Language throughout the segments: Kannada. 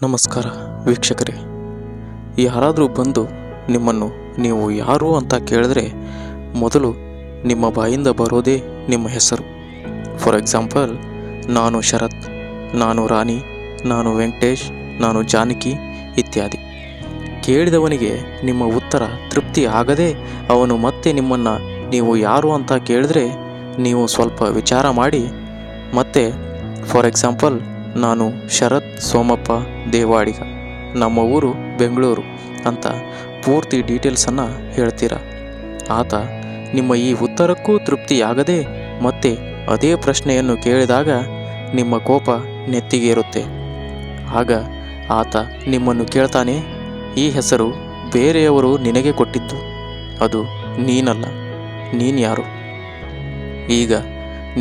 ನಮಸ್ಕಾರ ವೀಕ್ಷಕರೇ. ಯಾರಾದರೂ ಬಂದು ನಿಮ್ಮನ್ನು ನೀವು ಯಾರು ಅಂತ ಕೇಳಿದ್ರೆ ಮೊದಲು ನಿಮ್ಮ ಬಾಯಿಂದ ಬರೋದೇ ನಿಮ್ಮ ಹೆಸರು. ಫಾರ್ ಎಕ್ಸಾಂಪಲ್, ನಾನು ಶರತ್, ನಾನು ರಾಣಿ, ನಾನು ವೆಂಕಟೇಶ್, ನಾನು ಜಾನಕಿ ಇತ್ಯಾದಿ. ಕೇಳಿದವನಿಗೆ ನಿಮ್ಮ ಉತ್ತರ ತೃಪ್ತಿ ಆಗದೆ ಅವನು ಮತ್ತೆ ನಿಮ್ಮನ್ನು ನೀವು ಯಾರು ಅಂತ ಕೇಳಿದ್ರೆ ನೀವು ಸ್ವಲ್ಪ ವಿಚಾರ ಮಾಡಿ ಮತ್ತೆ ಫಾರ್ ಎಕ್ಸಾಂಪಲ್, ನಾನು ಶರತ್ ಸೋಮಪ್ಪ ದೇವಾಡಿಗ, ನಮ್ಮ ಊರು ಬೆಂಗಳೂರು ಅಂತ ಪೂರ್ತಿ ಡೀಟೇಲ್ಸನ್ನು ಹೇಳ್ತೀರ. ಆತ ನಿಮ್ಮ ಈ ಉತ್ತರಕ್ಕೂ ತೃಪ್ತಿಯಾಗದೆ ಮತ್ತೆ ಅದೇ ಪ್ರಶ್ನೆಯನ್ನು ಕೇಳಿದಾಗ ನಿಮ್ಮ ಕೋಪ ನೆತ್ತಿಗೇರುತ್ತೆ. ಆಗ ಆತ ನಿಮ್ಮನ್ನು ಕೇಳ್ತಾನೆ, ಈ ಹೆಸರು ಬೇರೆಯವರು ನಿನಗೆ ಕೊಟ್ಟಿದ್ದು, ಅದು ನೀನಲ್ಲ, ನೀನು ಯಾರು? ಈಗ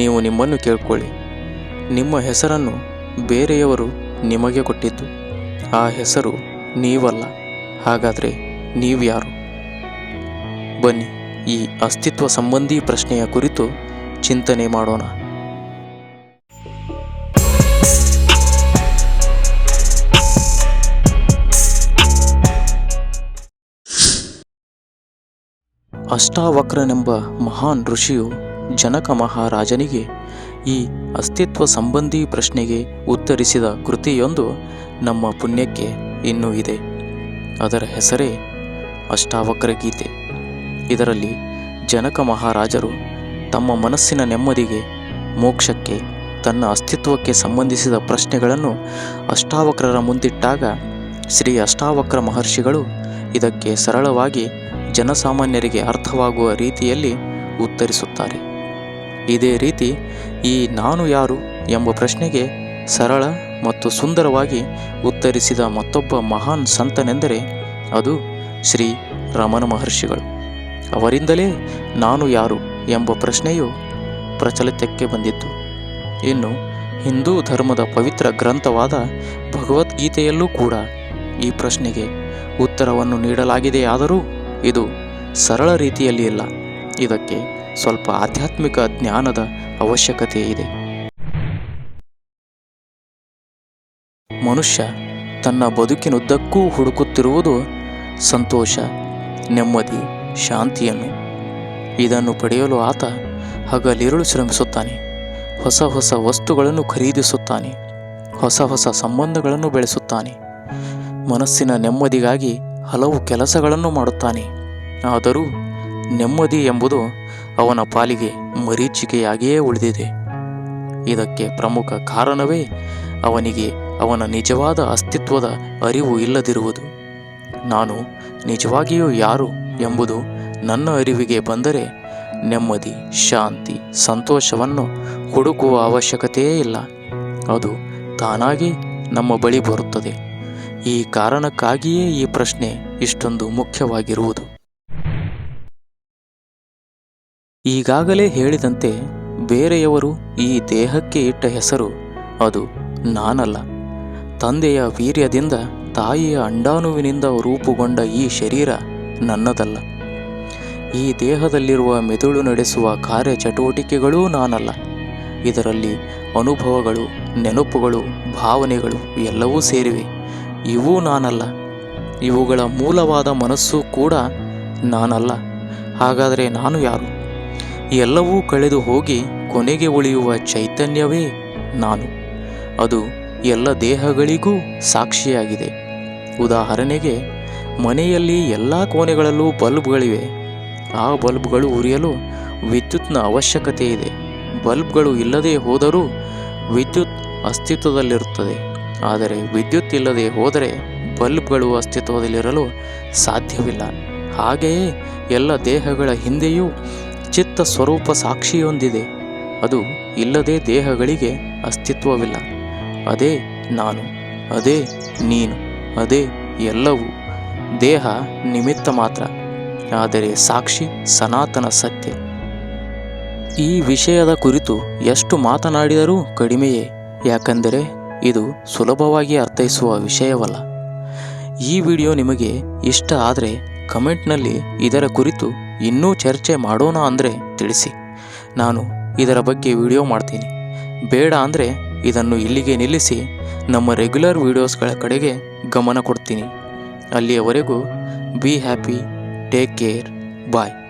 ನೀವು ನಿಮ್ಮನ್ನು ಕೇಳ್ಕೊಳ್ಳಿ, ನಿಮ್ಮ ಹೆಸರನ್ನು ಬೇರೆಯವರು ನಿಮಗೆ ಕೊಟ್ಟಿದ್ದು, ಆ ಹೆಸರು ನೀವಲ್ಲ. ಹಾಗಾದರೆ ನೀವು ಯಾರು? ಬನ್ನಿ ಈ ಅಸ್ತಿತ್ವ ಸಂಬಂಧಿ ಪ್ರಶ್ನೆಯ ಕುರಿತು ಚಿಂತನೆ ಮಾಡೋಣ. ಅಷ್ಟಾವಕ್ರನೆಂಬ ಮಹಾನ್ ಋಷಿಯು ಜನಕ ಮಹಾರಾಜನಿಗೆ ಈ ಅಸ್ತಿತ್ವ ಸಂಬಂಧಿ ಪ್ರಶ್ನೆಗೆ ಉತ್ತರಿಸಿದ ಕೃತಿಯೊಂದು ನಮ್ಮ ಪುಣ್ಯಕ್ಕೆ ಇನ್ನೂ ಇದೆ. ಅದರ ಹೆಸರೇ ಅಷ್ಟಾವಕ್ರ ಗೀತೆ. ಇದರಲ್ಲಿ ಜನಕ ಮಹಾರಾಜರು ತಮ್ಮ ಮನಸ್ಸಿನ ನೆಮ್ಮದಿಗೆ, ಮೋಕ್ಷಕ್ಕೆ, ತನ್ನ ಅಸ್ತಿತ್ವಕ್ಕೆ ಸಂಬಂಧಿಸಿದ ಪ್ರಶ್ನೆಗಳನ್ನು ಅಷ್ಟಾವಕ್ರರ ಮುಂದಿಟ್ಟಾಗ ಶ್ರೀ ಅಷ್ಟಾವಕ್ರ ಮಹರ್ಷಿಗಳು ಇದಕ್ಕೆ ಸರಳವಾಗಿ ಜನಸಾಮಾನ್ಯರಿಗೆ ಅರ್ಥವಾಗುವ ರೀತಿಯಲ್ಲಿ ಉತ್ತರಿಸುತ್ತಾರೆ. ಇದೇ ರೀತಿ ಈ ನಾನು ಯಾರು ಎಂಬ ಪ್ರಶ್ನೆಗೆ ಸರಳ ಮತ್ತು ಸುಂದರವಾಗಿ ಉತ್ತರಿಸಿದ ಮತ್ತೊಬ್ಬ ಮಹಾನ್ ಸಂತನೆಂದರೆ ಅದು ಶ್ರೀ ರಮಣ ಮಹರ್ಷಿಗಳು. ಅವರಿಂದಲೇ ನಾನು ಯಾರು ಎಂಬ ಪ್ರಶ್ನೆಯು ಪ್ರಚಲಿತಕ್ಕೆ ಬಂದಿತ್ತು. ಇನ್ನು ಹಿಂದೂ ಧರ್ಮದ ಪವಿತ್ರ ಗ್ರಂಥವಾದ ಭಗವದ್ಗೀತೆಯಲ್ಲೂ ಕೂಡ ಈ ಪ್ರಶ್ನೆಗೆ ಉತ್ತರವನ್ನು ನೀಡಲಾಗಿದೆಯಾದರೂ ಇದು ಸರಳ ರೀತಿಯಲ್ಲಿ ಇಲ್ಲ. ಇದಕ್ಕೆ ಸ್ವಲ್ಪ ಆಧ್ಯಾತ್ಮಿಕ ಜ್ಞಾನದ ಅವಶ್ಯಕತೆ ಇದೆ. ಮನುಷ್ಯ ತನ್ನ ಬದುಕಿನುದ್ದಕ್ಕೂ ಹುಡುಕುತ್ತಿರುವುದು ಸಂತೋಷ, ನೆಮ್ಮದಿ, ಶಾಂತಿಯನ್ನು. ಇದನ್ನು ಪಡೆಯಲು ಆತ ಹಗಲಿರುಳು ಶ್ರಮಿಸುತ್ತಾನೆ. ಹೊಸ ಹೊಸ ವಸ್ತುಗಳನ್ನು ಖರೀದಿಸುತ್ತಾನೆ. ಹೊಸ ಹೊಸ ಸಂಬಂಧಗಳನ್ನು ಬೆಳೆಸುತ್ತಾನೆ. ಮನಸ್ಸಿನ ನೆಮ್ಮದಿಗಾಗಿ ಹಲವು ಕೆಲಸಗಳನ್ನು ಮಾಡುತ್ತಾನೆ. ಆದರೂ ನೆಮ್ಮದಿ ಎಂಬುದು ಅವನ ಪಾಲಿಗೆ ಮರೀಚಿಕೆಯಾಗಿಯೇ ಉಳಿದಿದೆ. ಇದಕ್ಕೆ ಪ್ರಮುಖ ಕಾರಣವೇ ಅವನಿಗೆ ಅವನ ನಿಜವಾದ ಅಸ್ತಿತ್ವದ ಅರಿವು ಇಲ್ಲದಿರುವುದು. ನಾನು ನಿಜವಾಗಿಯೂ ಯಾರು ಎಂಬುದು ನನ್ನ ಅರಿವಿಗೆ ಬಂದರೆ ನೆಮ್ಮದಿ, ಶಾಂತಿ, ಸಂತೋಷವನ್ನು ಹುಡುಕುವ ಅವಶ್ಯಕತೆಯೇ ಇಲ್ಲ. ಅದು ತಾನಾಗಿ ನಮ್ಮ ಬಳಿ ಬರುತ್ತದೆ. ಈ ಕಾರಣಕ್ಕಾಗಿಯೇ ಈ ಪ್ರಶ್ನೆ ಇಷ್ಟೊಂದು ಮುಖ್ಯವಾಗಿರುವುದು. ಈಗಾಗಲೇ ಹೇಳಿದಂತೆ ಬೇರೆಯವರು ಈ ದೇಹಕ್ಕೆ ಇಟ್ಟ ಹೆಸರು ಅದು ನಾನಲ್ಲ. ತಂದೆಯ ವೀರ್ಯದಿಂದ ತಾಯಿಯ ಅಂಡಾಣುವಿನಿಂದ ರೂಪುಗೊಂಡ ಈ ಶರೀರ ನನ್ನದಲ್ಲ. ಈ ದೇಹದಲ್ಲಿರುವ ಮೆದುಳು ನಡೆಸುವ ಕಾರ್ಯಚಟುವಟಿಕೆಗಳೂ ನಾನಲ್ಲ. ಇದರಲ್ಲಿ ಅನುಭವಗಳು, ನೆನಪುಗಳು, ಭಾವನೆಗಳು ಎಲ್ಲವೂ ಸೇರಿವೆ. ಇವೂ ನಾನಲ್ಲ. ಇವುಗಳ ಮೂಲವಾದ ಮನಸ್ಸು ಕೂಡ ನಾನಲ್ಲ. ಹಾಗಾದರೆ ನಾನು ಯಾರು? ಎಲ್ಲವೂ ಕಳೆದು ಹೋಗಿ ಕೊನೆಗೆ ಉಳಿಯುವ ಚೈತನ್ಯವೇ ನಾನು. ಅದು ಎಲ್ಲ ದೇಹಗಳಿಗೂ ಸಾಕ್ಷಿಯಾಗಿದೆ. ಉದಾಹರಣೆಗೆ, ಮನೆಯಲ್ಲಿ ಎಲ್ಲ ಕೋಣೆಗಳಲ್ಲೂ ಬಲ್ಬ್ಗಳಿವೆ. ಆ ಬಲ್ಬ್ಗಳು ಉರಿಯಲು ವಿದ್ಯುತ್ನ ಅವಶ್ಯಕತೆ ಇದೆ. ಬಲ್ಬ್ಗಳು ಇಲ್ಲದೆ ಹೋದರೂ ವಿದ್ಯುತ್ ಅಸ್ತಿತ್ವದಲ್ಲಿರುತ್ತದೆ. ಆದರೆ ವಿದ್ಯುತ್ ಇಲ್ಲದೆ ಹೋದರೆ ಬಲ್ಬ್ಗಳು ಅಸ್ತಿತ್ವದಲ್ಲಿರಲು ಸಾಧ್ಯವಿಲ್ಲ. ಹಾಗೆಯೇ ಎಲ್ಲ ದೇಹಗಳ ಹಿಂದೆಯೂ ಚಿತ್ತ ಸ್ವರೂಪ ಸಾಕ್ಷಿಯೊಂದಿದೆ. ಅದು ಇಲ್ಲದೆ ದೇಹಗಳಿಗೆ ಅಸ್ತಿತ್ವವಿಲ್ಲ. ಅದೇ ನಾನು, ಅದೇ ನೀನು, ಅದೇ ಎಲ್ಲವೂ. ದೇಹ ನಿಮಿತ್ತ ಮಾತ್ರ, ಆದರೆ ಸಾಕ್ಷಿ ಸನಾತನ ಸತ್ಯ. ಈ ವಿಷಯದ ಕುರಿತು ಎಷ್ಟು ಮಾತನಾಡಿದರೂ ಕಡಿಮೆಯೇ. ಯಾಕೆಂದರೆ ಇದು ಸುಲಭವಾಗಿ ಅರ್ಥೈಸುವ ವಿಷಯವಲ್ಲ. ಈ ವಿಡಿಯೋ ನಿಮಗೆ ಇಷ್ಟ ಆದರೆ ಕಮೆಂಟ್ನಲ್ಲಿ ಇದರ ಕುರಿತು ಇನ್ನೂ ಚರ್ಚೆ ಮಾಡೋಣ ಅಂದರೆ ತಿಳಿಸಿ. ನಾನು ಇದರ ಬಗ್ಗೆ ವಿಡಿಯೋ ಮಾಡ್ತೀನಿ. ಬೇಡ ಅಂದರೆ ಇದನ್ನು ಇಲ್ಲಿಗೆ ನಿಲ್ಲಿಸಿ ನಮ್ಮ ರೆಗ್ಯುಲರ್ ವೀಡಿಯೋಸ್ಗಳ ಕಡೆಗೆ ಗಮನ ಕೊಡ್ತೀನಿ. ಅಲ್ಲಿಯವರೆಗೂ be happy, take care, bye.